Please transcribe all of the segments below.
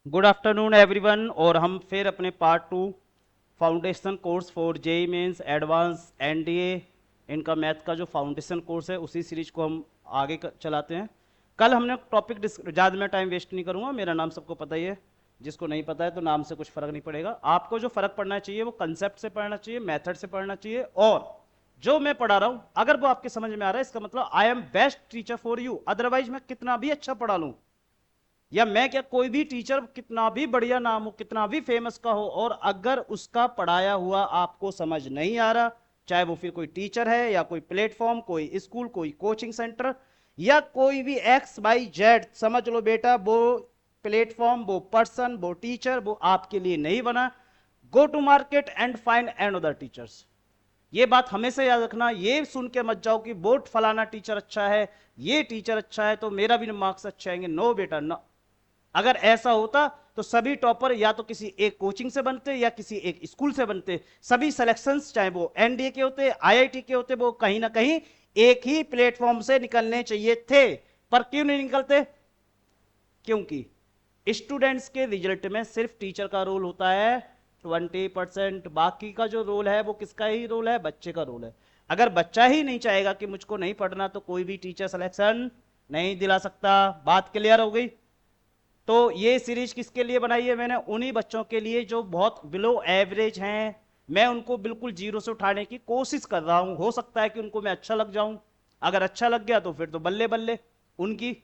Good afternoon everyone. और हम फिर अपने part two foundation course for JEE mains advanced NDA इनका मैथ का जो फाउंडेशन कोर्स है उसी सीरीज को हम आगे चलाते हैं। कल हमने टॉपिक ज़्यादा मैं टाइम वेस्ट नहीं करूंगा, मेरा नाम सबको पता ही है। जिसको नहीं पता है तो नाम से कुछ फ़र्क नहीं पड़ेगा। आपको जो फ़र्क पड़ना चाहिए वो कंसेप्ट से पढ़ना चाहिए, मेथड से पढ़ना चाहिए। और जो मैं पढ़ा रहा हूं अगर वो आपके समझ में आ रहा है इसका मतलब I am best teacher for you. Otherwise मैं कितना भी अच्छा पढ़ा लूं या मैं क्या कोई भी टीचर कितना भी बढ़िया नाम हो, कितना भी फेमस का हो, और अगर उसका पढ़ाया हुआ आपको समझ नहीं आ रहा, चाहे वो फिर कोई टीचर है या कोई प्लेटफॉर्म, कोई स्कूल, कोई कोचिंग सेंटर या कोई भी एक्स वाई जेड, समझ लो बेटा वो प्लेटफॉर्म, वो पर्सन, वो टीचर वो आपके लिए नहीं बना। Go to market and find and other teachers. ये बात हमेशा याद रखना। ये सुन के मत जाओ कि बोट फलाना टीचर अच्छा है, ये टीचर अच्छा है तो मेरा भी मार्क्स अच्छे आएंगे। नो बेटा, नो। अगर ऐसा होता तो सभी टॉपर या तो किसी एक कोचिंग से बनते या किसी एक स्कूल से बनते। सभी सिलेक्शंस चाहे वो एनडीए के होते, आईआईटी के होते, वो कहीं ना कहीं एक ही प्लेटफॉर्म से निकलने चाहिए थे। पर क्यों नहीं निकलते? क्योंकि स्टूडेंट्स के रिजल्ट में सिर्फ टीचर का रोल होता है 20%। बाकी का जो रोल है वो किसका ही रोल है? बच्चे का रोल है। अगर बच्चा ही नहीं चाहेगा कि मुझको नहीं पढ़ना तो कोई भी टीचर सिलेक्शन नहीं दिला सकता। बात क्लियर हो गई? तो ये सीरीज किसके लिए बनाई है मैंने? उन्हीं बच्चों के लिए जो बहुत बिलो एवरेज हैं। मैं उनको बिल्कुल जीरो से उठाने की कोशिश कर रहा हूं। हो सकता है कि उनको मैं अच्छा लग जाऊं। अगर अच्छा लग गया तो फिर तो बल्ले बल्ले उनकी।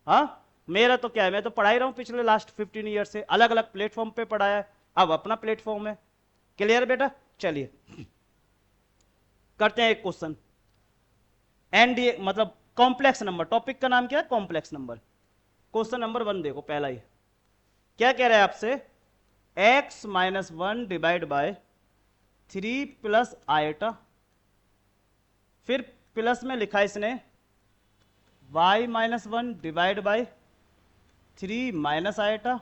हाँ, मेरा तो क्या है, मैं तो पढ़ा ही रहा हूं पिछले लास्ट 15 ईयर से, अलग अलग प्लेटफॉर्म पे पढ़ाया है। अब अपना प्लेटफॉर्म है। क्लियर बेटा? चलिए करते हैं एक क्वेश्चन। एनडीए मतलब कॉम्प्लेक्स नंबर। टॉपिक का नाम क्या है? Complex number. क्वेश्चन नंबर 1 देखो, पहला ही क्या कह रहा है आपसे? x-1 divide by 3 plus eta. फिर प्लस में लिखा है इसने y-1 डिवाइड बाय 3 - आयटा।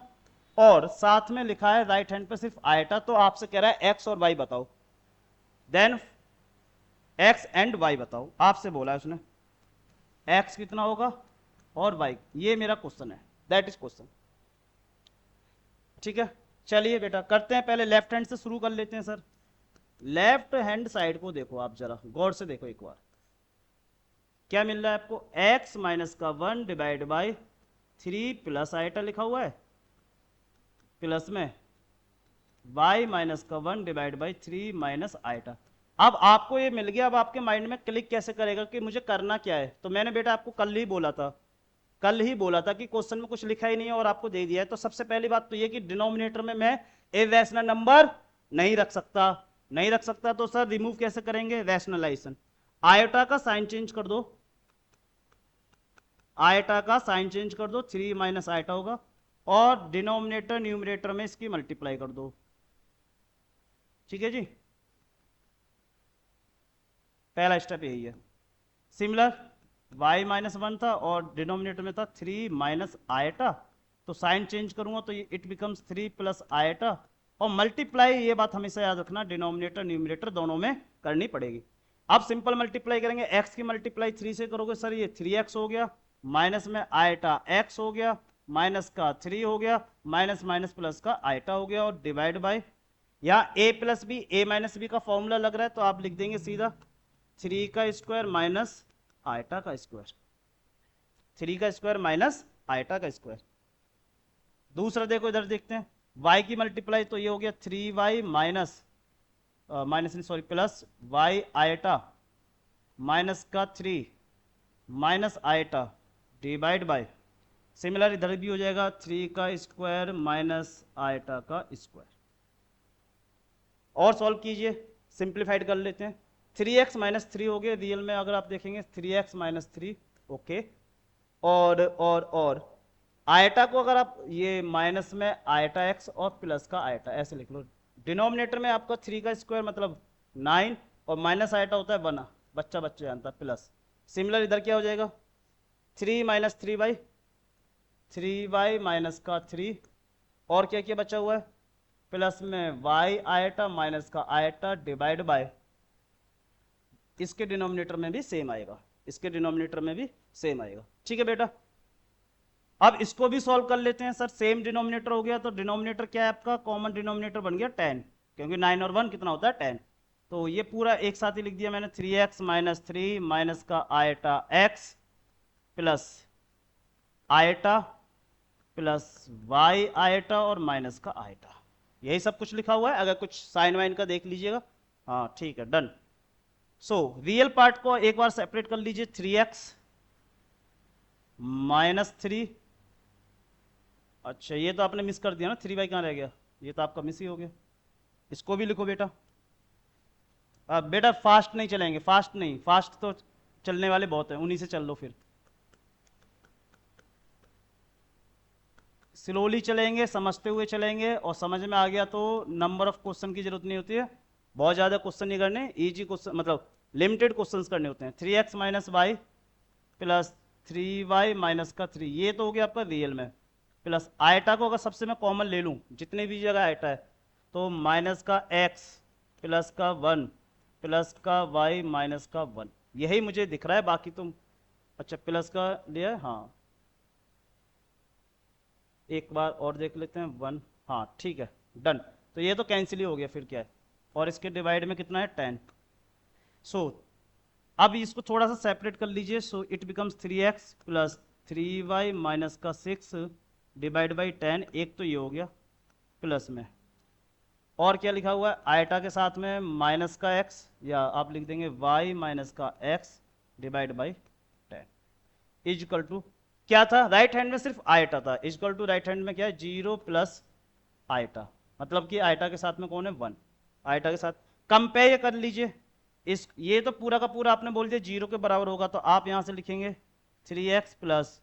और साथ में लिखा है राइट हैंड पे सिर्फ आयटा। तो आपसे कह रहा है x और y बताओ। देन x एंड y बताओ। आपसे बोला है उसने x कितना होगा और y। ये मेरा क्वेश्चन है, दैट इज क्वेश्चन। ठीक है, चलिए बेटा करते हैं। पहले लेफ्ट हैंड से शुरू कर लेते हैं सर। लेफ्ट हैंड साइड को देखो, आप जरा गौर से देखो एक बार। क्या मिल रहा है आपको? x-1 divide by 3 plus eta लिखा हुआ है, प्लस में y-1 डिवाइड बाय 3 - आयटा। अब आपको ये मिल गया। अब आपके माइंड में क्लिक कैसे करेगा कि मुझे करना क्या है? तो मैंने बेटा आपको कल ही बोला था, कल ही बोला था कि क्वेश्चन में कुछ लिखा ही नहीं है और आपको दे दिया है। तो सबसे पहली बात तो ये कि डिनोमिनेटर में मैं ए रैशनल नंबर नहीं रख सकता। नहीं रख सकता तो सर रिमूव कैसे करेंगे? रैशनलाइजेशन। आयोटा का साइन चेंज कर दो, आयटा का साइन चेंज कर दो, 3 - आयटा होगा। और डिनोमिनेटर न्यूमरेटर में इसकी मल्टीप्लाई कर दो। ठीक है जी, पहला स्टेप यही है। सिमिलर y-1 था और डिनोमिनेटर में था 3 - आयटा। तो साइन चेंज करूंगा तो ये इट बिकम्स 3 प्लस आयटा। और मल्टीप्लाई, ये बात हमेशा याद रखना, डिनोमिनेटर न्यूमरेटर दोनों में करनी पड़ेगी। अब सिंपल मल्टीप्लाई करेंगे। x की मल्टीप्लाई 3 से करोगे सर, ये 3x हो गया, माइनस में आयटा x हो गया, माइनस का 3 हो गया, माइनस माइनस प्लस का आयटा हो गया, और डिवाइड बाय, यहाँ a plus b, a minus b का फॉर्मूला लग रहा है तो आप लिख देंगे सीधा 3 का स्क्वायर माइनस आयटा का स्क्वायर। 3 का स्क्वायर माइनस आयटा का स्क्वायर। दूसरा देखो, इधर देखते हैं। y की मल्टीप्लाई तो ये हो गया 3y माइनस, माइनस नहीं सॉरी, प्लस y-आयटा माइनस का 3 minus iota divide by, similar इधर भी हो जाएगा 3 का स्क्वायर माइनस आयटा का स्क्वायर। और सॉल्व कीजिए, सिंप्लीफाइड कर लेते हैं। 3x-3 हो गया, रियल में अगर आप देखेंगे 3x-3। ओके। और आयटा को अगर आप ये माइनस में आयटा एक्स और प्लस का आयटा ऐसे लिख लो। डिनोमिनेटर में आपका 3 का स्क्वायर मतलब 9, और माइनस आयटा होता है 1। बच्चा बच्चे जानता है, प्लस। सिमिलर इधर क्या हो जाएगा? 3 - 3y, 3y माइनस का 3, और क्या क्या बचा हुआ है? प्लस में y-आयटा माइनस का आयटा डिवाइड बाय, इसके डिनोमिनेटर में भी सेम आएगा, इसके डिनोमिनेटर में भी सेम आएगा। ठीक है बेटा, अब इसको भी सॉल्व कर लेते हैं सर, सेम डिनोमिनेटर हो गया तो डिनोमिनेटर क्या है आपका, कॉमन डिनोमिनेटर बन गया 10, क्योंकि 9 और 1 कितना होता है 10। तो ये पूरा एक साथ ही लिख दिया मैंने, 3x माइनस 3 माइनस का eta x plus eta plus y eta और माइनस का आयटा, यही सब कुछ लिखा हुआ है। अगर कुछ साइन वाइन का देख लीजिएगा। हाँ ठीक है, डन। सो रियल पार्ट को एक बार सेपरेट कर लीजिए, 3x माइनस 3, अच्छा ये तो आपने मिस कर दिया ना, 3y कहाँ रह गया, ये तो आपका मिस ही हो गया। इसको भी लिखो बेटा। अब बेटा फास्ट नहीं चलेंगे, फास्ट नहीं, फास्ट तो चलने वाले बहुत हैं, उन्हीं से चल लो फिर। स्लोली चलेंगे, समझते हुए चलेंगे, और समझ में आ गया तो नंबर ऑफ क्वेश्चन की जरूरत नहीं होती है, बहुत ज़्यादा क्वेश्चन नहीं करने, इजी क्वेश्चन मतलब लिमिटेड क्वेश्चंस करने होते हैं। 3x minus Y plus 3y minus का 3, ये तो हो गया आपका रियल में, प्लस आयटा को अगर सबसे मैं कॉमन ले लूँ, जितने भी जगह आयटा है, तो माइनस का x प्लस का 1 प्लस का y माइनस का 1, यही मुझे दिख रहा है, बाकी तुम अच्छा प्लस का लिया है, हाँ एक बार और देख लेते हैं 1, हाँ ठीक है डन। तो ये तो कैंसिल ही हो गया फिर क्या है, और इसके डिवाइड में कितना है 10। सो अब इसको थोड़ा सा सेपरेट कर लीजिए, so it becomes 3x plus 3y minus का 6 डिवाइड बाई 10, एक तो ये हो गया प्लस में, और क्या लिखा हुआ है आयटा के साथ में माइनस का x, या आप लिख देंगे y माइनस का x divide by 10 is equal to क्या था, राइट हैंड में सिर्फ आयटा था, इजकल टू राइट हैंड में क्या है 0 प्लस आयटा, मतलब कि आयटा के साथ में कौन है 1, आयटा के साथ कंपेयर कर लीजिए। इस ये तो पूरा का पूरा आपने बोल दिया 0 के बराबर होगा, तो आप यहां से लिखेंगे 3x प्लस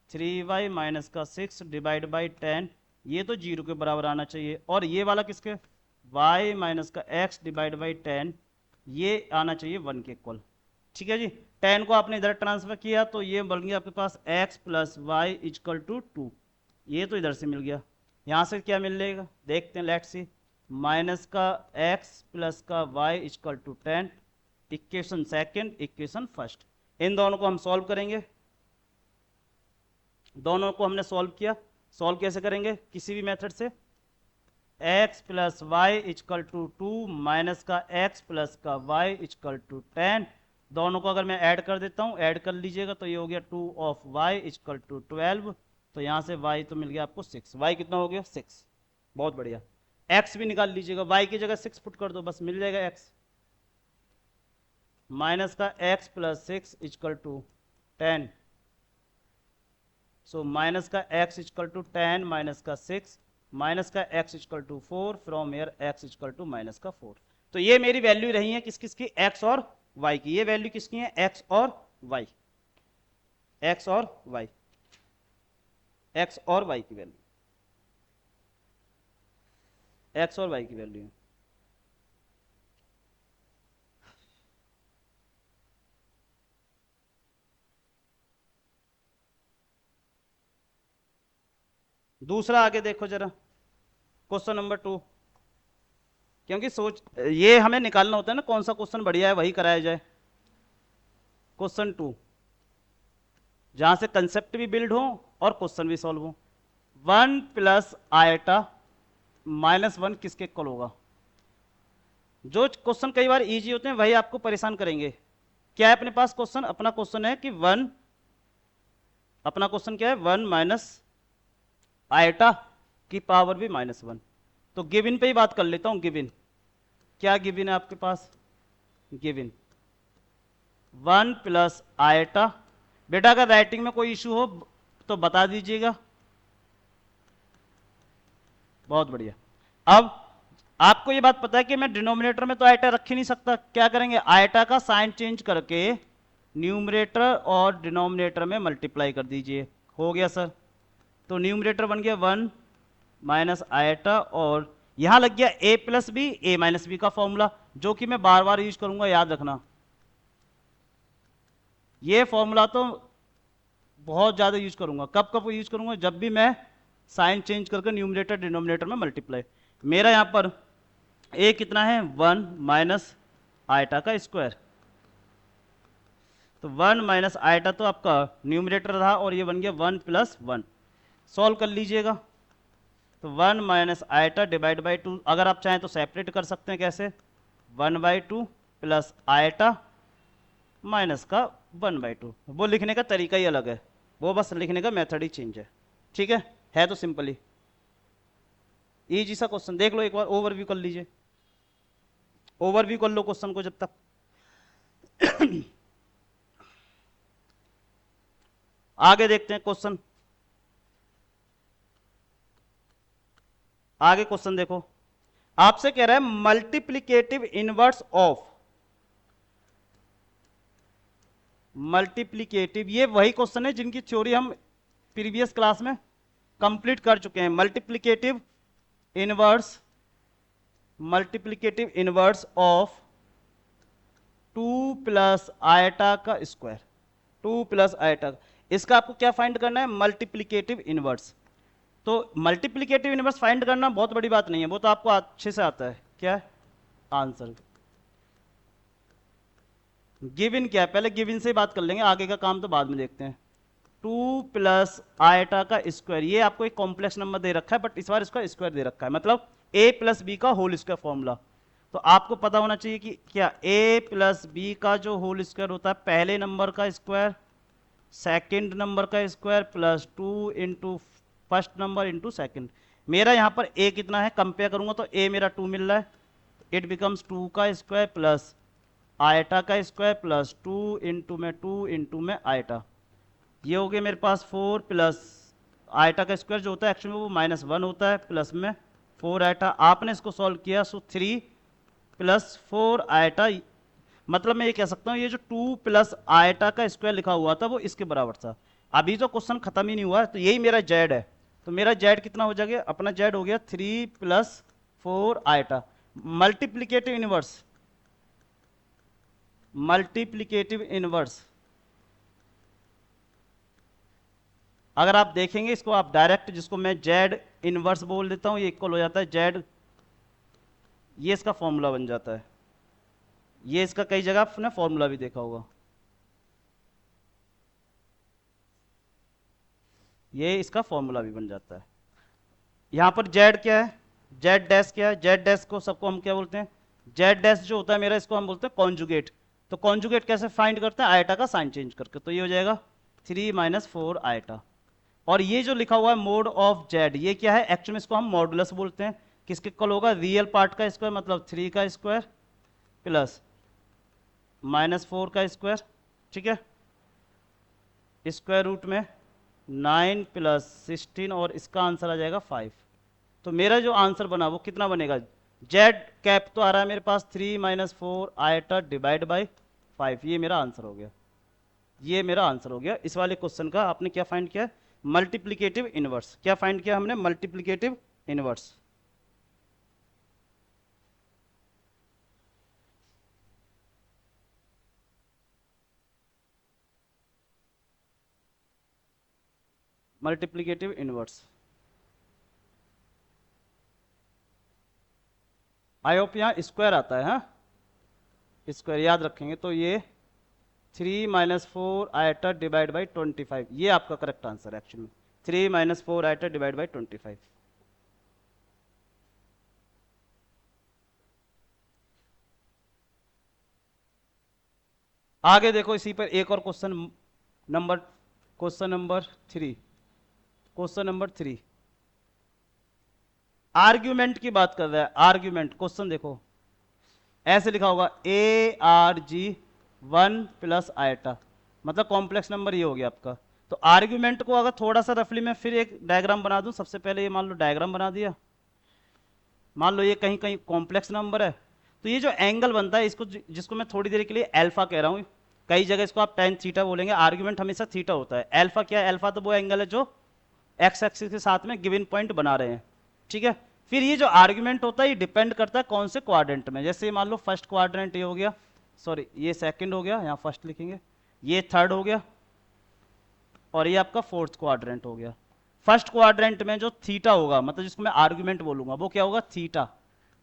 3y माइनस का 6 डिवाइड बाई 10, ये तो 0 के बराबर आना चाहिए, और ये वाला किसके y माइनस का x डिवाइड बाई 10, ये आना चाहिए 1 के इक्वल। ठीक है जी, 10 को आपने इधर ट्रांसफर किया तो ये बन गया आपके पास x plus y is equal to 2, ये तो इधर से मिल गया, यहाँ से क्या मिलेगा देखते हैं, लेट्स सी, माइनस का x प्लस का y is equal to 10, equation second equation first, इन दोनों को हम सॉल्व करेंगे। दोनों को हमने सॉल्व किया, सॉल्व कैसे करेंगे, किसी भी मेथड से, x plus y is equal to 2 minus का x प्लस का y इजकल टू 10, दोनों को अगर मैं ऐड कर देता हूँ, ऐड कर लीजिएगा तो ये हो गया 2 ऑफ y इजकल टू 12, तो यहाँ से y तो मिल गया आपको 6, y कितना हो गया 6, बहुत बढ़िया। x भी निकाल लीजिएगा, y की जगह 6 पुट कर दो, बस मिल जाएगा x, माइनस का x plus 6 is equal to 10, so minus का x इजकल टू 10 माइनस का 6 माइनस का x is equal to 4, from here x is equal to minus का 4। तो ये मेरी वैल्यू रही है किस किस की, x और y की, ये वैल्यू किसकी है x और y, x और y, x और y की वैल्यू, x और y की वैल्यू है। दूसरा आगे देखो जरा, क्वेश्चन नंबर 2, क्योंकि सोच ये हमें निकालना होता है ना कौन सा क्वेश्चन बढ़िया है वही कराया जाए। क्वेश्चन 2 जहां से कंसेप्ट भी बिल्ड हो और क्वेश्चन भी सॉल्व हो। 1 प्लस आयटा माइनस 1 किसके इक्वल होगा, जो क्वेश्चन कई बार इजी होते हैं वही आपको परेशान करेंगे। क्या है अपने पास क्वेश्चन, अपना क्वेश्चन है कि 1, अपना क्वेश्चन क्या है 1 माइनस आयटा की पावर भी -1, तो गिवन पे ही बात कर लेता हूं। गिवन क्या, गिवन है आपके पास, गिवन 1 प्लस आयटा, बेटा अगर राइटिंग में कोई इशू हो तो बता दीजिएगा, बहुत बढ़िया। अब आपको ये बात पता है कि मैं डिनोमिनेटर में तो आयटा रख ही नहीं सकता, क्या करेंगे आयटा का साइन चेंज करके न्यूमरेटर और डिनोमिनेटर में मल्टीप्लाई कर दीजिए, हो गया सर। तो न्यूमरेटर बन गया 1 माइनस आयटा, और यहां लग गया a plus b a minus b का फॉर्मूला, जो कि मैं बार बार यूज करूंगा, याद रखना। ये फॉर्मूला तो बहुत ज्यादा यूज करूंगा, कब कब यूज करूंगा, जब भी मैं साइन चेंज करके न्यूमरेटर डिनोमिनेटर में मल्टीप्लाई। मेरा यहां पर a कितना है 1 माइनस आयटा का स्क्वायर, तो 1 माइनस आयटा तो आपका न्यूमरेटर था और ये बन गया 1 प्लस 1। सॉल्व कर लीजिएगा। तो 1 माइनस आयटा डिवाइड बाई 2, अगर आप चाहें तो सेपरेट कर सकते हैं। कैसे? 1/2 प्लस आयटा माइनस का 1/2। वो लिखने का तरीका ही अलग है, वो बस लिखने का मेथड ही चेंज है। ठीक है तो सिंपली इजी सा क्वेश्चन देख लो, एक बार ओवरव्यू कर लीजिए, ओवरव्यू कर लो क्वेश्चन को जब तक। आगे देखते हैं क्वेश्चन। आगे क्वेश्चन देखो, आपसे कह रहा है मल्टीप्लीकेटिव इनवर्स ऑफ, मल्टीप्लीकेटिव, ये वही क्वेश्चन है जिनकी थ्योरी हम प्रीवियस क्लास में कंप्लीट कर चुके हैं। Multiplicative inverse, multiplicative inverse of 2 plus eta का स्क्वायर, 2 प्लस आयटा, इसका आपको क्या फाइंड करना है? Multiplicative inverse. तो मल्टीप्लीकेटिव इनवर्स फाइंड करना बहुत बड़ी बात नहीं है, वो तो आपको अच्छे से आता है। क्या है आंसर? गिवन क्या है? पहले गिवन से ही बात कर लेंगे, आगे का काम तो बाद में देखते हैं। 2 प्लस आयटा का स्क्वायर, ये आपको एक कॉम्प्लेक्स नंबर दे रखा है, बट इस बार इसका स्क्वायर दे रखा है, मतलब a प्लस बी का होल स्क्वायर फॉर्मूला। तो आपको पता होना चाहिए कि क्या a प्लस बी का जो होल स्क्वायर होता है, पहले नंबर का स्क्वायर सेकंड नंबर का square plus 2 into first number into second. मेरा यहाँ पर a कितना है, कंपेयर करूंगा तो a मेरा 2 मिल रहा है, इट बिकम्स 2 का स्क्वायर प्लस आयटा का स्क्वायर प्लस 2 इंटू में आयटा। ये हो गया मेरे पास 4 प्लस आयटा का स्क्वायर जो होता है एक्चुअली में वो -1 होता है, प्लस में 4 आयटा। आपने इसको सॉल्व किया सो 3 प्लस 4 आयटा, मतलब मैं ये कह सकता हूँ ये जो 2 प्लस आयटा का स्क्वायर लिखा हुआ था वो इसके बराबर था। अभी तो क्वेश्चन खत्म ही नहीं हुआ है, तो यही मेरा जेड है। तो मेरा जेड कितना हो जाएगा? अपना जेड हो गया 3 plus 4 eta. Multiplicative inverse, multiplicative inverse, अगर आप देखेंगे इसको, आप डायरेक्ट, जिसको मैं जेड इनवर्स बोल देता हूं, ये इक्वल हो जाता है जेड, ये इसका फॉर्मूला बन जाता है। ये इसका कई जगह आपने फॉर्मूला भी देखा होगा, ये इसका फॉर्मूला भी बन जाता है। यहां पर जेड क्या है, जेड डैश क्या है? जेड डैश को सबको हम क्या बोलते हैं? जेड डैश जो होता है मेरा, इसको हम बोलते हैं कॉन्जुगेट। तो कॉन्जुगेट कैसे फाइंड करते हैं? आयटा का साइन चेंज करके। तो ये हो जाएगा 3 माइनस 4 आयटा। और ये जो लिखा हुआ है मोड ऑफ जेड, ये क्या है? एक्चुअली इसको हम मॉडुलस बोलते हैं। किसके इक्वल होगा? रियल पार्ट का स्क्वायर, मतलब 3 का स्क्वायर प्लस -4 का स्क्वायर। ठीक है, स्क्वायर रूट में 9 प्लस 16, और इसका आंसर आ जाएगा 5। तो मेरा जो आंसर बना वो कितना बनेगा? जेड कैप तो आ रहा है मेरे पास 3 माइनस 4 आयटा डिवाइड बाई 5। ये मेरा आंसर हो गया, ये मेरा आंसर हो गया इस वाले क्वेश्चन का। आपने क्या फाइंड किया? Multiplicative inverse. क्या फाइंड किया हमने? Multiplicative inverse. Multiplicative inverse. I hope यहाँ स्क्वायर आता है, हाँ स्क्वायर याद रखेंगे। तो ये 3 माइनस 4 आयटा डिवाइड बाई 25, ये आपका करेक्ट आंसर है actually. 3 minus 4 eta divide by 25। आगे देखो, इसी पर एक और question number, question number 3, question number 3 argument की बात कर रहा है। आर्ग्यूमेंट क्वेश्चन देखो, ऐसे लिखा होगा ARG 1 प्लस आयटा, मतलब कॉम्प्लेक्स नंबर ये हो गया आपका। तो आर्ग्यूमेंट को अगर थोड़ा सा रफली मैं फिर एक डायग्राम बना दूं, सबसे पहले ये मान लो डायग्राम बना दिया, मान लो ये कहीं कहीं कॉम्प्लेक्स नंबर है, तो ये जो एंगल बनता है इसको, जिसको मैं थोड़ी देर के लिए अल्फा कह रहा हूँ, कई जगह इसको आप tan थीटा बोलेंगे, आर्ग्यूमेंट हमेशा थीटा होता है। अल्फा क्या है? अल्फा तो वो एंगल है जो एक्स एक्सिस के साथ में गिवन पॉइंट बना रहे हैं। ठीक है, फिर ये जो आर्ग्यूमेंट होता है ये डिपेंड करता है कौन से क्वाड्रेंट में। जैसे मान लो फर्स्ट क्वाड्रेंट ये हो गया, सॉरी ये सेकंड हो गया, यहाँ फर्स्ट लिखेंगे, ये थर्ड हो गया, और ये आपका फोर्थ क्वाड्रेंट हो गया। फर्स्ट क्वाड्रेंट में जो थीटा होगा, मतलब जिसको मैं आर्ग्यूमेंट बोलूंगा, वो क्या होगा? थीटा।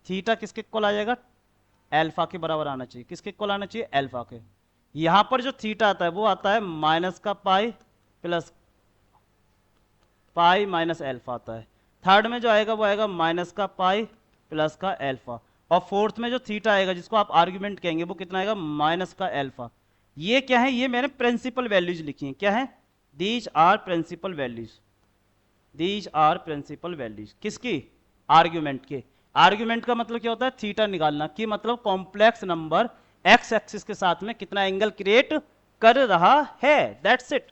थीटा किसके इक्वल आ जाएगा? अल्फा के बराबर आना चाहिए। किसके इक्वल आना चाहिए? अल्फा के। यहां पर जो थीटा आता है वो आता है माइनस का pi plus pi minus alpha आता है। थर्ड में जो आएगा वो आएगा माइनस का पाई प्लस का एल्फा। और फोर्थ में जो थीटा आएगा जिसको आप आर्ग्यूमेंट कहेंगे वो कितना आएगा माइनस का एल्फा। ये क्या है, ये मैंने प्रिंसिपल वैल्यूज लिखी हैं। क्या है, these are principal values, these are principal values किसकी, आर्ग्यूमेंट के। आर्ग्यूमेंट का मतलब क्या होता है, थीटा निकालना, कि मतलब कॉम्प्लेक्स नंबर एक्स एक्सिस के साथ में कितना एंगल क्रिएट कर रहा है, दैट्स इट।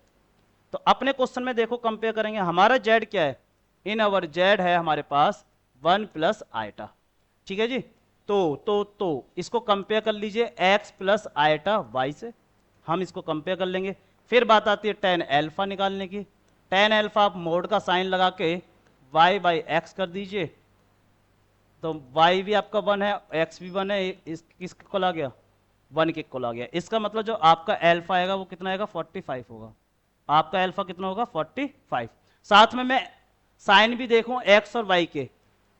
तो अपने क्वेश्चन में देखो कंपेयर करेंगे, हमारा जेड क्या है, इन अवर जेड है हमारे पास 1 प्लस आइटा, ठीक है जी। तो इसको कंपेयर कर लीजिए x प्लस आइटा वाई से, हम इसको कंपेयर कर लेंगे। फिर बात आती है टेन एल्फा निकालने की। टेन एल्फा आप मोड का साइन लगा के y बाई एक्स कर दीजिए, तो y भी आपका 1 है, x भी 1 है, इस किसके इक्वल आ गया, 1 के इक्वल आ गया। इसका मतलब जो आपका एल्फा आएगा वो कितना आएगा 45 होगा। आपका एल्फा कितना होगा 45। साथ में मैं साइन भी देखूं x और y के,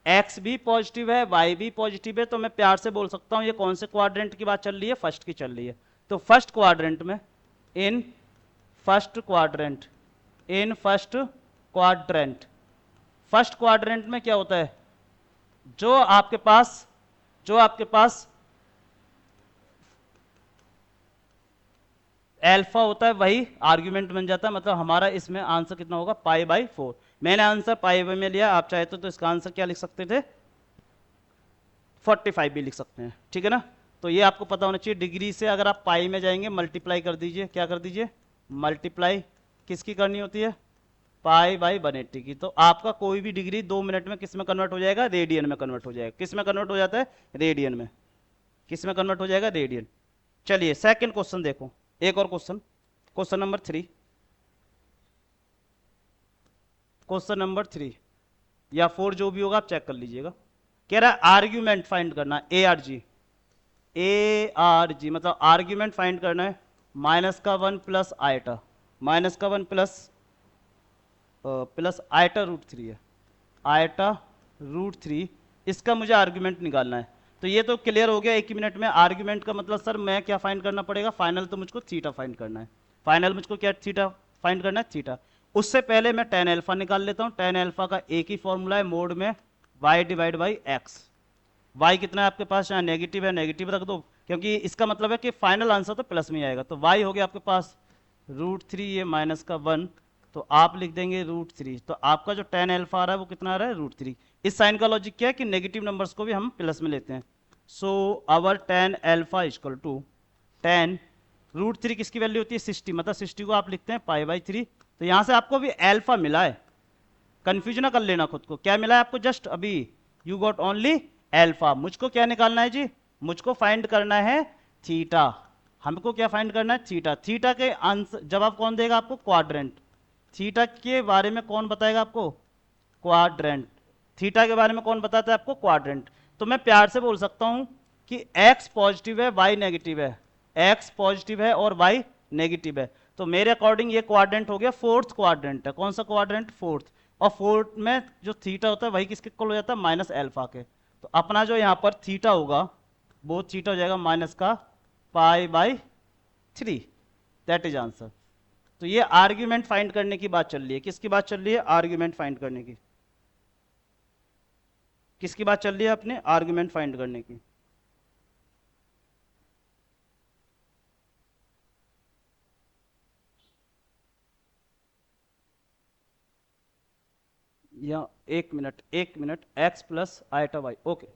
x भी पॉजिटिव है y भी पॉजिटिव है, तो मैं प्यार से बोल सकता हूं ये कौन से क्वाड्रेंट की बात चल रही है, फर्स्ट की चल रही है। तो फर्स्ट क्वाड्रेंट में, in first quadrant, in first quadrant, first quadrant में क्या होता है, जो आपके पास जो आपके पास एल्फा होता है वही आर्ग्यूमेंट बन जाता है। मतलब हमारा इसमें आंसर कितना होगा पाई बाई 4। मैंने आंसर पाई बाई में लिया, आप चाहे तो इसका आंसर क्या लिख सकते थे 45 भी लिख सकते हैं, ठीक है ना। तो ये आपको पता होना चाहिए। डिग्री से अगर आप पाई में जाएंगे मल्टीप्लाई कर दीजिए, क्या कर दीजिए, मल्टीप्लाई किसकी करनी होती है, पाई बाई 180 की। तो आपका कोई भी डिग्री 2 मिनट में किस में कन्वर्ट हो जाएगा, रेडियन में कन्वर्ट हो जाएगा। किस में कन्वर्ट हो जाता है, रेडियन में। किस में कन्वर्ट हो जाएगा, रेडियन। चलिए सेकंड क्वेश्चन देखो, एक और question, question number 3, question number 3 या 4 जो भी होगा आप चेक कर लीजिएगा। कह रहा है आर्ग्यूमेंट फाइंड करना, A R G, A R G मतलब आर्ग्यूमेंट फाइंड करना है माइनस का 1 प्लस आइटा, माइनस का 1 प्लस प्लस आइटा रूट 3 है, आइटा रूट 3, इसका मुझे आर्ग्यूमेंट निकालना है। तो ये तो क्लियर हो गया एक ही मिनट में। आर्ग्यूमेंट का मतलब सर मैं क्या फाइंड करना पड़ेगा, फाइनल तो मुझको थीटा फाइंड करना है। फाइनल मुझको क्या थीटा फाइंड करना है, थीटा। उससे पहले मैं टेन एल्फा निकाल लेता हूँ। टेन एल्फा का एक ही फॉर्मूला है मोड में, y divide by x. Y कितना है आपके पास, यहाँ नेगेटिव है, नेगेटिव रख दो, क्योंकि इसका मतलब है कि फाइनल आंसर तो प्लस में ही आएगा। तो वाई हो गया आपके पास रूट 3, ये माइनस का 1, तो आप लिख देंगे रूट 3। तो आपका जो टेन एल्फा आ रहा है वो कितना आ रहा है, रूट 3। इस साइन का लॉजिक क्या है कि नेगेटिव नंबर्स को भी हम प्लस में लेते हैं। So our tan alpha equal to tan root 3 किसकी वैल्यू होती है 60, मतलब 60 को आप लिखते हैं पाई बाई 3। तो यहां से आपको भी एल्फा मिला है, कंफ्यूज ना कर लेना खुद को, क्या मिला है आपको जस्ट अभी, यू गॉट ओनली एल्फा। मुझको क्या निकालना है जी, मुझको फाइंड करना है थीटा। हमको क्या फाइंड करना है, थीटा। थीटा के आंसर जवाब कौन देगा आपको, क्वाड्रेंट। थीटा के बारे में कौन बताएगा आपको, क्वाड्रेंट। थीटा के बारे में कौन बताता है आपको, क्वाड्रेंट। तो मैं प्यार से बोल सकता हूं कि x पॉजिटिव है y नेगेटिव है, x पॉजिटिव है और y नेगेटिव है। तो मेरे अकॉर्डिंग ये क्वाड्रेंट हो गया, फोर्थ क्वाड्रेंट है। कौन सा क्वाड्रेंट, फोर्थ। और फोर्थ में जो थीटा होता है वही किसके इक्वल हो जाता है, माइनस एल्फा के। तो अपना जो यहां पर थीटा होगा वो थीटा हो जाएगा माइनस का pi by 3, that is answer. तो ये आर्ग्यूमेंट फाइंड करने की बात चल रही है, किसकी बात चल रही है, आर्ग्यूमेंट फाइंड करने की। किसकी बात चल रही है अपने, आर्ग्यूमेंट फाइंड करने की। या एक मिनट, एक मिनट, x plus iota y, okay.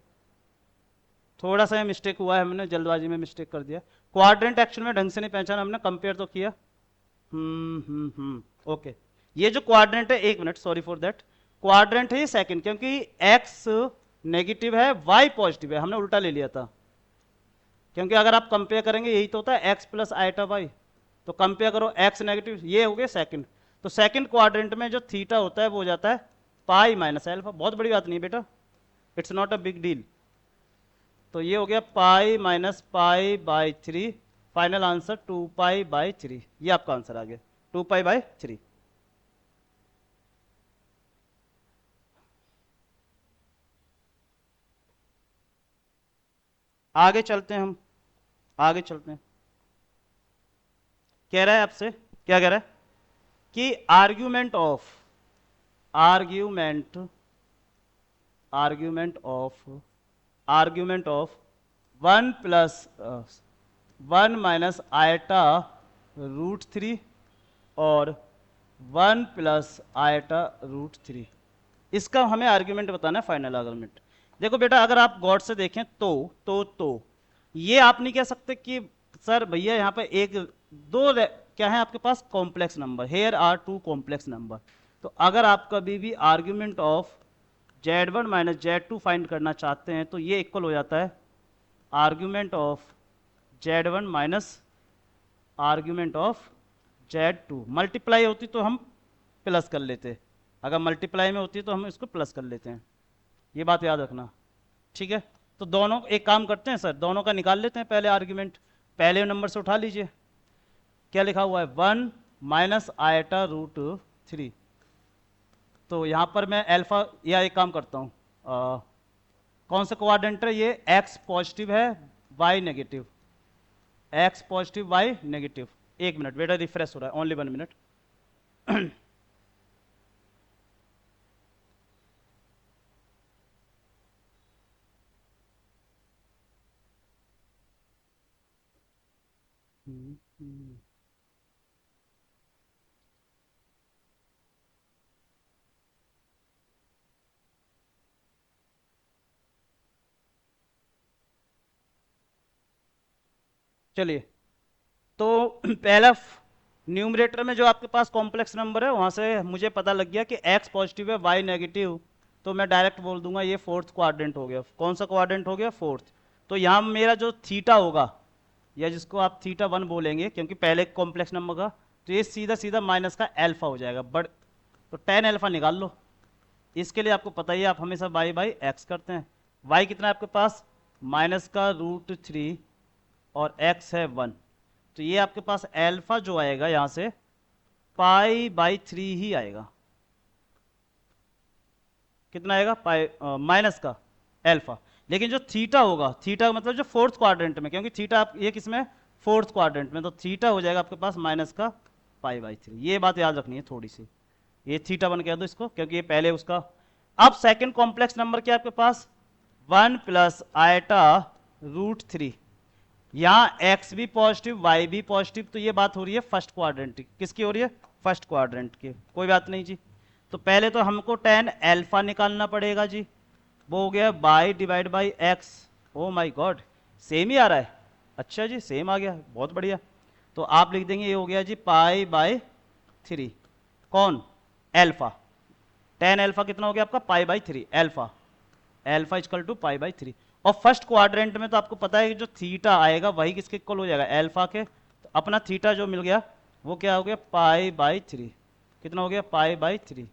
थोड़ा सा मिस्टेक हुआ है, हमने जल्दबाजी में मिस्टेक कर दिया। क्वाड्रेंट एक्चुअल में ढंग से नहीं पहचाना हमने, कंपेयर तो किया। ओके। ये जो क्वाड्रेंट है, एक minute, sorry for that, quadrant है ये सेकंड, क्योंकि एक्स नेगेटिव है वाई पॉजिटिव है, हमने उल्टा ले लिया था। क्योंकि अगर आप कंपेयर करेंगे यही तो होता है एक्स प्लस आइटा वाई, तो कंपेयर करो एक्स नेगेटिव, ये हो गया सेकंड। तो सेकंड क्वाड्रेंट में जो थीटा होता है वो हो जाता है पाई माइनस एल्फा। बहुत बड़ी बात नहीं है बेटा, it's not a big deal. तो ये हो गया pi minus pi by 3, final answer 2 pi by 3, ये आपका आंसर आ गया 2 पाई बाई 3। आगे चलते हैं हम, आगे चलते हैं। कह रहा है आपसे, क्या कह रहा है कि आर्ग्यूमेंट आर्ग्यूमेंट ऑफ 1 + 1 - i√3 और 1 + i√3, इसका हमें आर्ग्यूमेंट बताना है, फाइनल आर्ग्यूमेंट। देखो बेटा, अगर आप गौर से देखें तो ये आप नहीं कह सकते कि सर भैया यहाँ पे एक दो क्या है आपके पास, complex number, here are 2 complex number. तो अगर आप कभी भी argument of Z1 - Z2 find करना चाहते हैं तो ये इक्वल हो जाता है argument of Z1 - argument of Z2। Multiply होती तो हम प्लस कर लेते, अगर मल्टीप्लाई में होती तो हम इसको प्लस कर लेते हैं, ये बात याद रखना, ठीक है। तो दोनों एक काम करते हैं सर, दोनों का निकाल लेते हैं पहले आर्ग्यूमेंट, पहले नंबर से उठा लीजिए, क्या लिखा हुआ है 1 - i√3। तो यहां पर मैं अल्फा, या एक काम करता हूं, कौन सा क्वाड्रेंट है ये, एक्स पॉजिटिव है y negative, x positive y negative. एक मिनट बेटा, रिफ्रेश हो रहा है, ओनली 1 मिनट। चलिए, तो पहला न्यूमरेटर में जो आपके पास कॉम्प्लेक्स नंबर है वहां से मुझे पता लग गया कि एक्स पॉजिटिव है वाई नेगेटिव, तो मैं डायरेक्ट बोल दूंगा ये फोर्थ क्वाड्रेंट हो गया। कौन सा क्वाड्रेंट हो गया, फोर्थ। तो यहाँ मेरा जो थीटा होगा, या जिसको आप θ1 बोलेंगे क्योंकि पहले कॉम्प्लेक्स नंबर का, तो ये सीधा सीधा माइनस का अल्फा हो जाएगा, बट तो tan अल्फा निकाल लो। इसके लिए आपको पता ही है, आप हमेशा बाई एक्स करते हैं। y कितना है आपके पास, -√3 और x है 1, तो ये आपके पास अल्फा जो आएगा यहां से π/3 ही आएगा। कितना आएगा, पाई माइनस का अल्फा। लेकिन जो थीटा होगा, थीटा मतलब जो फोर्थ क्वाड्रेंट में, क्योंकि थीटा आप ये किसमें, फोर्थ क्वाड्रेंट में, तो थीटा हो जाएगा आपके पास माइनस का π/3। ये बात याद रखनी है थोड़ी सी, ये θ1 कह दो इसको, क्योंकि ये पहले उसका। अब सेकंड कॉम्प्लेक्स नंबर क्या है आपके पास, 1 + i√3। यहाँ x भी पॉजिटिव y भी पॉजिटिव, तो ये बात हो रही है फर्स्ट क्वाड्रेंट की। किसकी हो रही है, फर्स्ट क्वाड्रेंट की। कोई बात नहीं जी, तो पहले तो हमको tan अल्फा निकालना पड़ेगा जी, वो हो गया y/x। Oh my god, same ही आ रहा है, अच्छा जी सेम आ गया, बहुत बढ़िया। तो आप लिख देंगे ये हो गया जी π/3, कौन, अल्फा। tan अल्फा कितना हो गया आपका, π/3 अल्फा, अल्फा इक्वल टू π/3। और फर्स्ट क्वाड्रेंट में तो आपको पता है कि जो थीटा आएगा वही किसके इक्वल हो जाएगा, अल्फा के। तो अपना थीटा जो मिल गया वो क्या हो गया, π/3। कितना हो गया, π/3,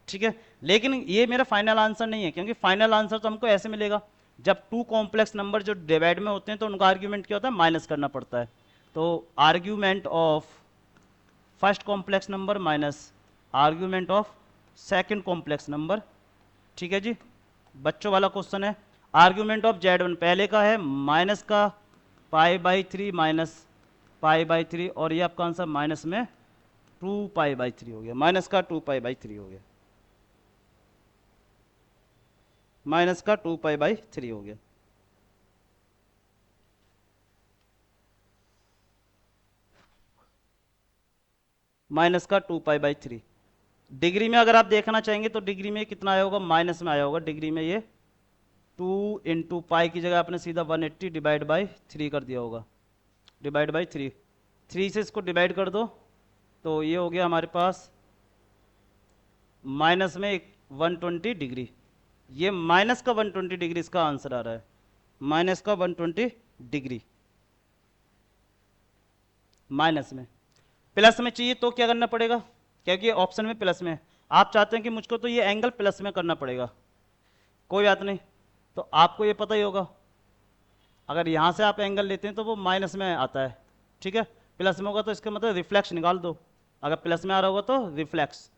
ठीक है। लेकिन ये मेरा फाइनल आंसर नहीं है, क्योंकि फाइनल आंसर तो हमको ऐसे मिलेगा, जब टू कॉम्प्लेक्स नंबर जो डिवाइड में होते हैं तो उनका आर्ग्यूमेंट क्या होता है, माइनस करना पड़ता है। तो argument of first complex number minus argument of second complex number, ठीक है जी। बच्चों वाला क्वेश्चन है। आर्ग्यूमेंट ऑफ Z1 पहले का है माइनस का π/3 माइनस π/3, और ये आपका आंसर माइनस में 2π/3 हो गया, माइनस का 2π/3 हो गया, माइनस का 2π/3 हो गया। माइनस का 2π/3 डिग्री में अगर आप देखना चाहेंगे तो डिग्री में कितना आया होगा, माइनस में आया होगा डिग्री में। ये 2 × पाई की जगह आपने सीधा 180 डिवाइड बाई 3 कर दिया होगा, डिवाइड बाई 3। 3 से इसको डिवाइड कर दो तो ये हो गया हमारे पास माइनस में 120 डिग्री। ये माइनस का 120 डिग्री इसका आंसर आ रहा है, माइनस का 120 डिग्री माइनस में। प्लस में चाहिए तो क्या करना पड़ेगा, क्योंकि ऑप्शन में प्लस में है, आप चाहते हैं कि मुझको तो ये एंगल प्लस में करना पड़ेगा, कोई बात नहीं। तो आपको ये पता ही होगा, अगर यहाँ से आप एंगल लेते हैं तो वो माइनस में आता है, ठीक है। प्लस में होगा तो इसका मतलब रिफ्लेक्स निकाल दो, अगर प्लस में आ रहा होगा तो रिफ्लेक्स।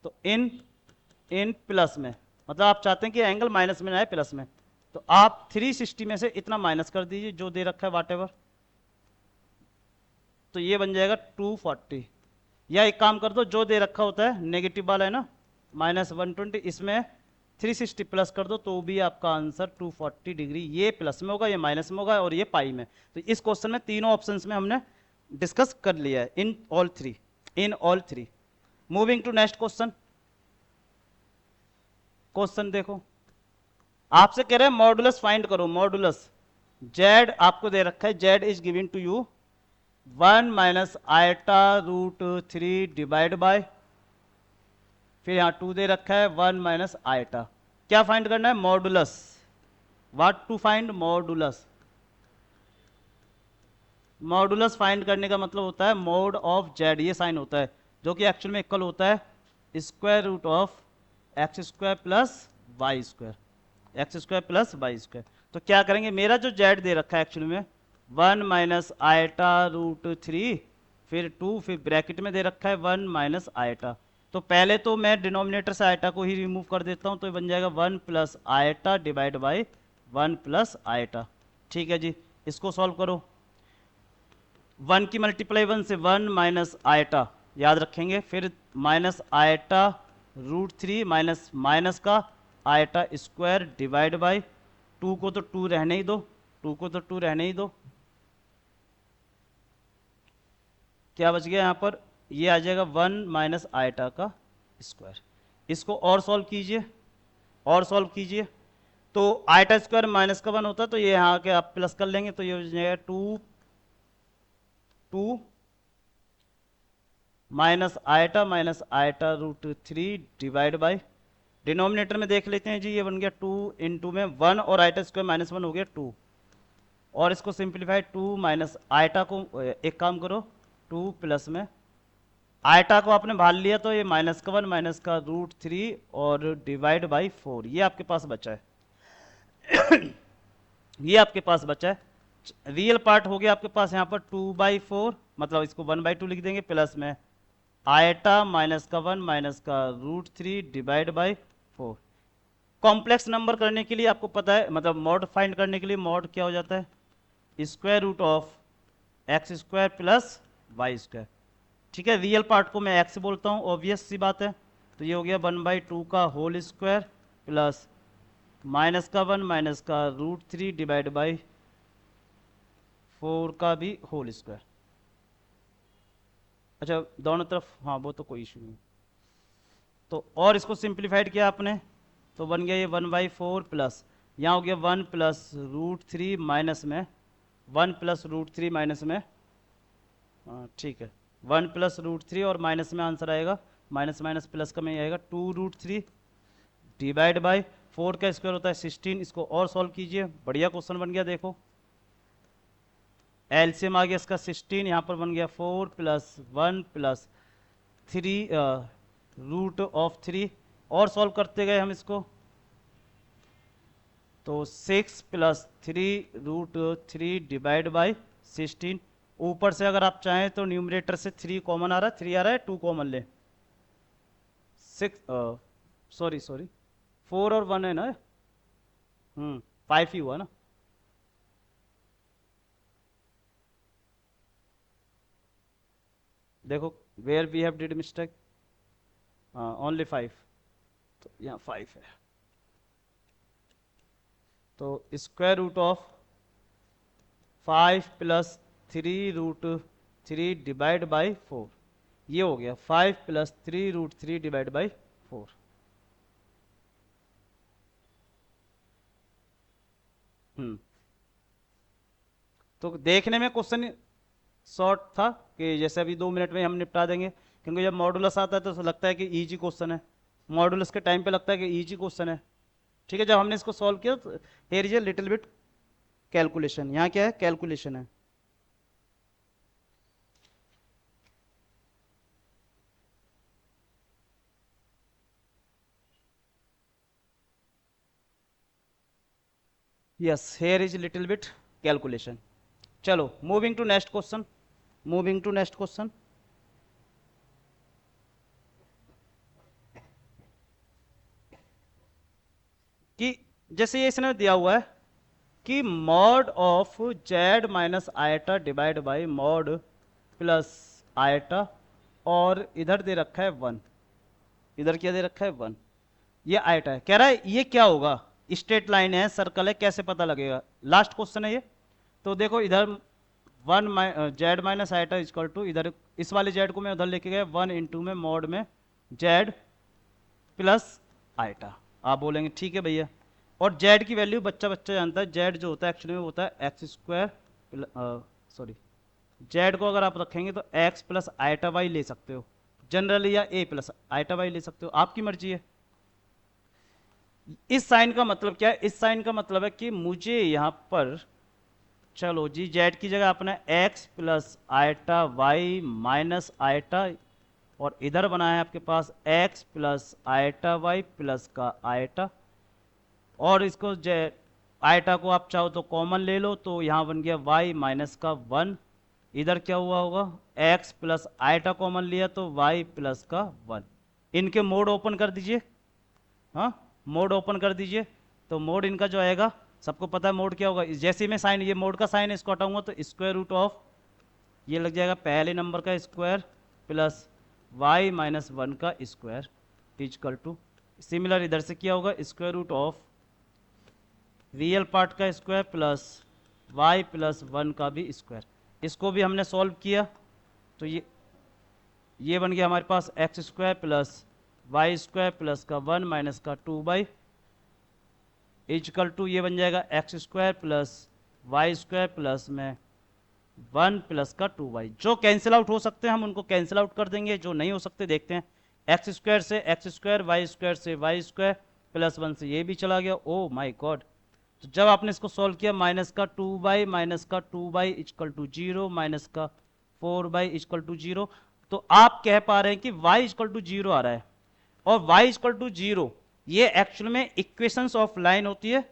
तो इन प्लस में मतलब आप चाहते हैं कि एंगल माइनस में आए प्लस में, तो आप 360 में से इतना माइनस कर दीजिए जो दे रखा है वाट एवर। तो ये बन जाएगा 240। या एक काम कर दो, जो दे रखा होता है नेगेटिव वाला है ना -120, इसमें 360 प्लस कर दो तो भी आपका आंसर 240 डिग्री, ये प्लस में होगा, ये माइनस में होगा और ये पाई में। तो इस क्वेश्चन में तीनों ऑप्शंस में हमने डिस्कस कर लिया है, in all three. Moving to next question. Question देखो, आपसे कह रहे हैं मॉडुलस फाइंड करो। मॉडुलस जेड आपको दे रखा है, z is given to you 1 minus iota root 3 divide by, फिर यहां 2 दे रखा है 1 माइनस आयटा। क्या फाइंड करना है? Modulus. What to find? Modulus. Modulus find करने का मतलब होता है मोड ऑफ जेड, ये साइन होता है जो कि एक्चुअल में इक्वल होता है square root of x square plus Y square, x square plus Y square. तो क्या करेंगे, मेरा जो जेड दे रखा है एक्चुअल में 1 माइनस आयटा रूट 3, फिर 2, फिर ब्रैकेट में दे रखा है 1 माइनस आयटा। तो पहले तो मैं डिनोमिनेटर से आयटा को ही रिमूव कर देता हूं, तो ये बन जाएगा 1 plus eta divide by 1 plus eta. ठीक है जी, इसको सॉल्व करो। 1 की मल्टीप्लाई 1 से 1 माइनस आयटा याद रखेंगे, फिर minus iota root 3 minus minus का आयटा स्क्वायर डिवाइड बाई 2 को तो 2 रहने ही दो, 2 को तो 2 रहने ही दो। क्या बच गया यहाँ पर? ये आ जाएगा 1 माइनस आयटा का स्क्वायर। इसको और सॉल्व कीजिए, और सॉल्व कीजिए। तो आयटा स्क्वायर माइनस का 1 होता है, तो ये यहाँ के आप प्लस कर लेंगे, तो ये हो जाएगा 2 minus iota root 3 divide by, denominator में देख लेते हैं जी, ये बन गया 2 इंटू में 1 और आयटा स्क्वायर -1 हो गया 2, और इसको सिंप्लीफाइड 2 माइनस आयटा को एक काम करो 2 प्लस में आयटा को आपने भाल लिया, तो ये माइनस का 1 माइनस का रूट 3 और डिवाइड बाई 4, ये आपके पास बचा है। ये आपके पास बचा है। रियल पार्ट हो गया आपके पास यहाँ पर 2/4, मतलब इसको 1/2 लिख देंगे, प्लस में आयटा माइनस का 1 माइनस का root 3 divide by 4। Complex number करने के लिए आपको पता है, मतलब मॉड फाइंड करने के लिए मॉड क्या हो जाता है? Square root of x square plus Y square. ठीक है, रियल पार्ट को मैं एक्स बोलता हूँ, ऑब्वियस सी बात है। तो ये हो गया 1/2 का होल स्क्वायर प्लस माइनस का 1 माइनस का रूट 3 डिवाइड बाई 4 का भी होल स्क्वायर। अच्छा दोनों तरफ, हाँ वो तो कोई इशू नहीं। तो और इसको सिंप्लीफाइड किया आपने, तो बन गया ये 1/4 प्लस यहाँ हो गया 1 प्लस रूट 3 माइनस में 1 प्लस रूट 3 माइनस में, हाँ ठीक है, 1 प्लस रूट 3 और माइनस में आंसर आएगा, माइनस माइनस प्लस का में आएगा 2 रूट 3 डिवाइड बाई 4 का स्क्वायर होता है 16। इसको और सॉल्व कीजिए, बढ़िया क्वेश्चन बन गया। देखो एलसीएम आ गया इसका 16, यहाँ पर बन गया 4 प्लस 1 प्लस 3 रूट ऑफ 3, और सॉल्व करते गए हम इसको, तो 6 प्लस 3 रूट 3 डिवाइड बाई 16। ऊपर से अगर आप चाहें तो न्यूमरेटर से 3 कॉमन आ रहा है, 3 आ रहा है, 2 कॉमन ले, 6 सॉरी 4 और 1 है ना, 5 ही हुआ ना। देखो where we have did mistake, only 5, तो यहाँ 5 है। तो square root of 5 plus 3 root 3 divide by 4, ये हो गया 5 प्लस 3 रूट 3 डिवाइड बाई 4। तो देखने में क्वेश्चन शॉर्ट था कि जैसे अभी 2 मिनट में हम निपटा देंगे, क्योंकि जब मॉडुलस आता है तो लगता है कि इजी क्वेश्चन है, मॉडुलस के टाइम पे लगता है कि इजी क्वेश्चन है। ठीक है, जब हमने इसको सॉल्व किया तो here is a little bit calculation, यहाँ क्या है? कैलकुलेशन है। Yes, here is little bit calculation. चलो moving to next question, moving to next question. कि जैसे ये इसने दिया हुआ है कि mod of Z minus iota divide by mod plus iota, और इधर दे रखा है 1, इधर क्या दे रखा है 1, ये आयटा है। कह रहा है ये क्या होगा, स्ट्रेट लाइन है, सर्कल है, कैसे पता लगेगा, लास्ट क्वेश्चन है ये। तो देखो इधर 1 z minus iota equal two, इधर इस वाले जेड को मैं उधर लेके गया 1 इंटू में मॉड में जेड प्लस आयटा। आप बोलेंगे ठीक है भैया, और जेड की वैल्यू बच्चा बच्चा जानता है, जेड जो होता है एक्चुअली में होता है एक्स स्क्वायर, सॉरी जेड को अगर आप रखेंगे तो एक्स प्लस आयटा वाई ले सकते हो जनरली, या ए प्लस आयटा वाई ले सकते हो, आपकी मर्जी है। इस साइन का मतलब क्या है, इस साइन का मतलब है कि मुझे यहां पर, चलो जी जेड की जगह आपने X plus iota Y minus iota, और इधर बनाया है आपके पास X plus iota Y plus का आयटा, और इसको आयटा को आप चाहो तो कॉमन ले लो, तो यहाँ बन गया वाई माइनस का 1, इधर क्या हुआ होगा एक्स प्लस आयटा कॉमन लिया तो वाई प्लस का 1। इनके मोड ओपन कर दीजिए, हाँ मोड ओपन कर दीजिए, तो मोड इनका जो आएगा, सबको पता है मोड क्या होगा, जैसे ही मैं साइन, ये मोड का साइन है, इसको हटाऊंगा तो स्क्वायर रूट ऑफ, ये लग जाएगा पहले नंबर का स्क्वायर प्लस वाई माइनस 1 का स्क्वायर इजकल टू, सिमिलर इधर से क्या होगा square root of real part का स्क्वायर प्लस वाई प्लस 1 का भी स्क्वायर। इसको भी हमने सॉल्व किया, तो ये बन गया हमारे पास X square plus Y square plus का 1 माइनस का 2 इजकल टू, ये बन जाएगा x square plus Y square plus में 1 प्लस का 2y। जो कैंसिल आउट हो सकते हैं हम उनको कैंसिल आउट कर देंगे, जो नहीं हो सकते देखते हैं, एक्स स्क्वायर से एक्स स्क्वायर, वाई स्क्वायर से वाई स्क्वायर, प्लस 1 से ये भी चला गया, ओ माय गॉड। तो जब आपने इसको सॉल्व किया माइनस का 2y माइनस का 2y इजकल टू 0 माइनस का 4y इजकल टू 0, तो आप कह पा रहे हैं कि y इजकल टू 0 आ रहा है, और y इजकल टू 0 ये एक्चुअल में इक्वेशंस ऑफ लाइन होती है।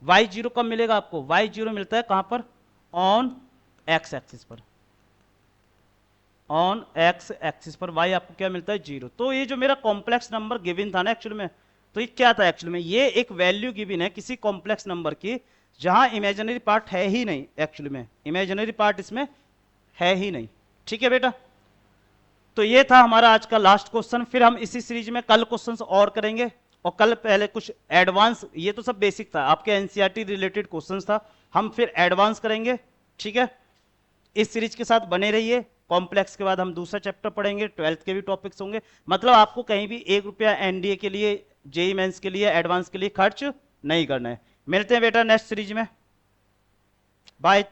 y 0 कब मिलेगा आपको, y 0 मिलता है कहां पर, ऑन एक्स एक्सिस पर, ऑन एक्स एक्सिस पर y आपको क्या मिलता है 0। तो ये जो मेरा कॉम्प्लेक्स नंबर गिवन था ना एक्चुअल में, तो ये क्या था एक्चुअल में, ये एक वैल्यू गिवन है किसी कॉम्प्लेक्स नंबर की जहां इमेजिनरी पार्ट है ही नहीं, एक्चुअली में इमेजिनरी पार्ट इसमें है ही नहीं, ठीक है बेटा। तो ये था हमारा आज का लास्ट क्वेश्चन, फिर हम इसी सीरीज में कल क्वेश्चंस और करेंगे, और कल पहले कुछ एडवांस, ये तो सब बेसिक था आपके एनसीईआरटी रिलेटेड क्वेश्चंस था, हम फिर एडवांस करेंगे, ठीक है। इस सीरीज के साथ बने रहिए, कॉम्प्लेक्स के बाद हम दूसरा चैप्टर पढ़ेंगे, 12th के भी टॉपिक्स होंगे, मतलब आपको कहीं भी 1 रुपया एनडीए के लिए, जेई मेंस के लिए, एडवांस के लिए खर्च नहीं करना है। मिलते हैं बेटा नेक्स्ट सीरीज में, बाय।